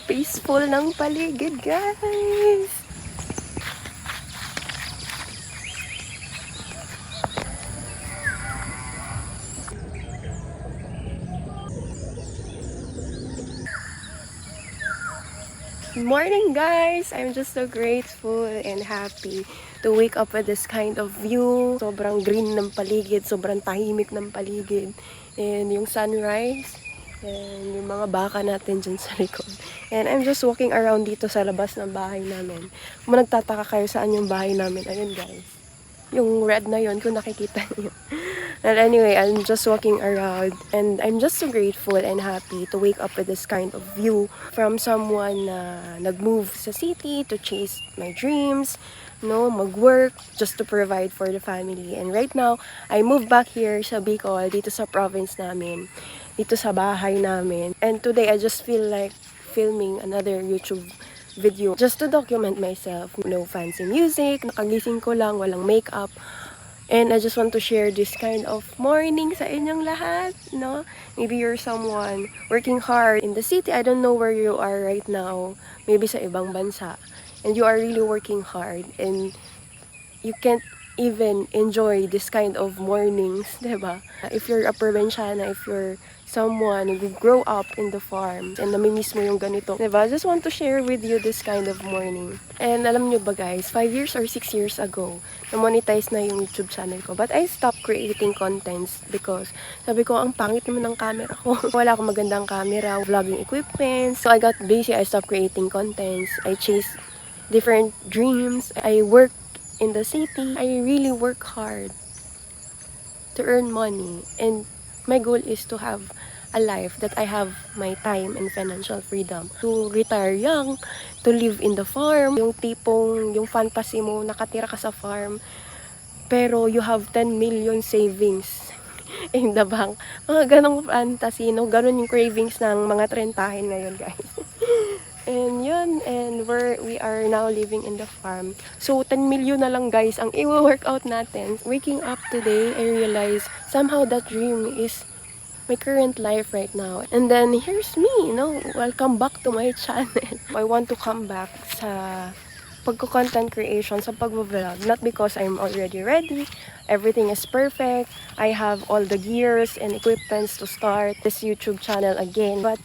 Peaceful ng paligid, guys. Good morning, guys! I'm just so grateful and happy to wake up with this kind of view. Sobrang green ng paligid, sobrang tahimik ng paligid. And yung sunrise, and yung mga baka natin dyan sa likod. And I'm just walking around dito sa labas ng bahay namin. Kung nagtataka kayo saan yung bahay namin, ayun guys. Yung red na yun, kung nakikita niyo. And anyway, I'm just walking around and I'm just so grateful and happy to wake up with this kind of view from someone na nag-move sa city to chase my dreams, mag-work just to provide for the family. And right now, I moved back here sa Bicol, dito sa province namin, dito sa bahay namin. And today, I just feel like filming another YouTube video just to document myself. No fancy music, nakagising ko lang, walang makeup. And I just want to share this kind of morning sa inyong lahat, Maybe you're someone working hard in the city. I don't know where you are right now. Maybe sa ibang bansa. And you are really working hard. And you can't even enjoy this kind of mornings, diba? If you're a probinsyana, if you're someone who grow up in the farm and namimiss mo yung ganito, diba? I just want to share with you this kind of morning. And alam nyo ba guys, 5 years or 6 years ago, na-monetize na yung YouTube channel ko. But I stopped creating contents because sabi ko, ang pangit naman ng camera ko. Wala akong magandang camera, vlogging equipment. So I got busy, I stopped creating contents. I chased different dreams. I worked in the city. I really work hard to earn money. And my goal is to have a life that I have my time and financial freedom. To retire young, to live in the farm. Yung tipong, yung fantasy mo, nakatira ka sa farm, pero you have 10 million savings in the bank. Mga ganong fantasy, ganon yung cravings ng mga trentahin ngayon, guys. And yun, and we are now living in the farm. So, 10 million na lang guys ang i-workout natin. Waking up today, I realized somehow that dream is my current life right now. And then, here's me, welcome back to my channel. I want to come back sa pagko-content creation, sa pag-vlog. Not because I'm already ready, everything is perfect, I have all the gears and equipments to start this YouTube channel again. But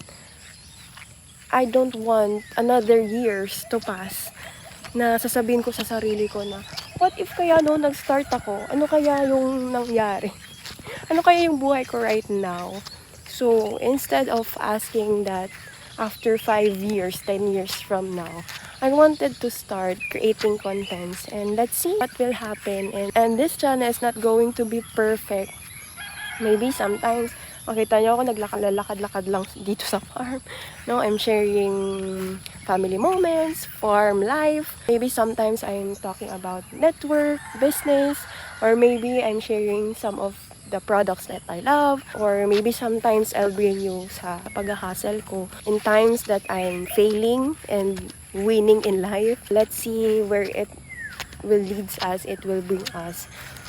I don't want another years to pass na sasabihin ko sa sarili ko na, what if kaya nag-start ako? Ano kaya yung nangyari? Ano kaya yung buhay ko right now? So, instead of asking that after 5 years, 10 years from now, I wanted to start creating contents and let's see what will happen. And this channel is not going to be perfect. Maybe sometimes, makita nyo ako naglakad-lakad lang dito sa farm. I'm sharing family moments, farm life. Maybe sometimes I'm talking about network, business, or maybe I'm sharing some of the products that I love. Or maybe sometimes I'll bring you sa pag-hustle ko in times that I'm failing and winning in life. Let's see where it will lead us, it will bring us.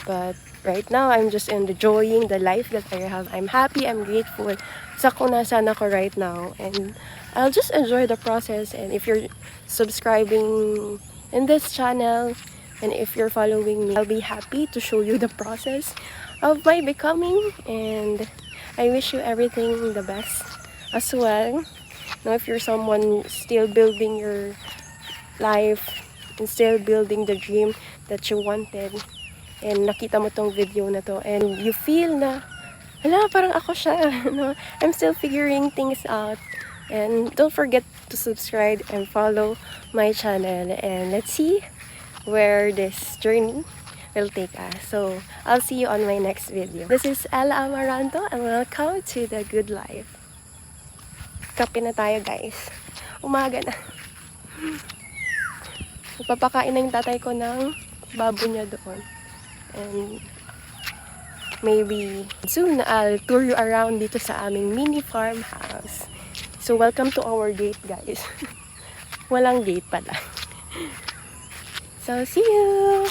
But right now, I'm just enjoying the life that I have. I'm happy, I'm grateful sa kung nasaan ako right now. And I'll just enjoy the process. And if you're subscribing in this channel, and if you're following me, I'll be happy to show you the process of my becoming. And I wish you everything the best as well. If you're someone still building your life and still building the dream that you wanted, and nakita mo tong video na to, and you feel na, parang ako siya, I'm still figuring things out. And don't forget to subscribe and follow my channel. And let's see where this journey will take us. So, I'll see you on my next video. This is Ella Amaranto, and welcome to the good life. Kape na tayo, guys. Umaga na. Papakain na yung tatay ko ng baboy niya doon. And maybe soon I'll tour you around dito sa aming mini farmhouse. So welcome to our gate, guys. Walang gate pala. So see you!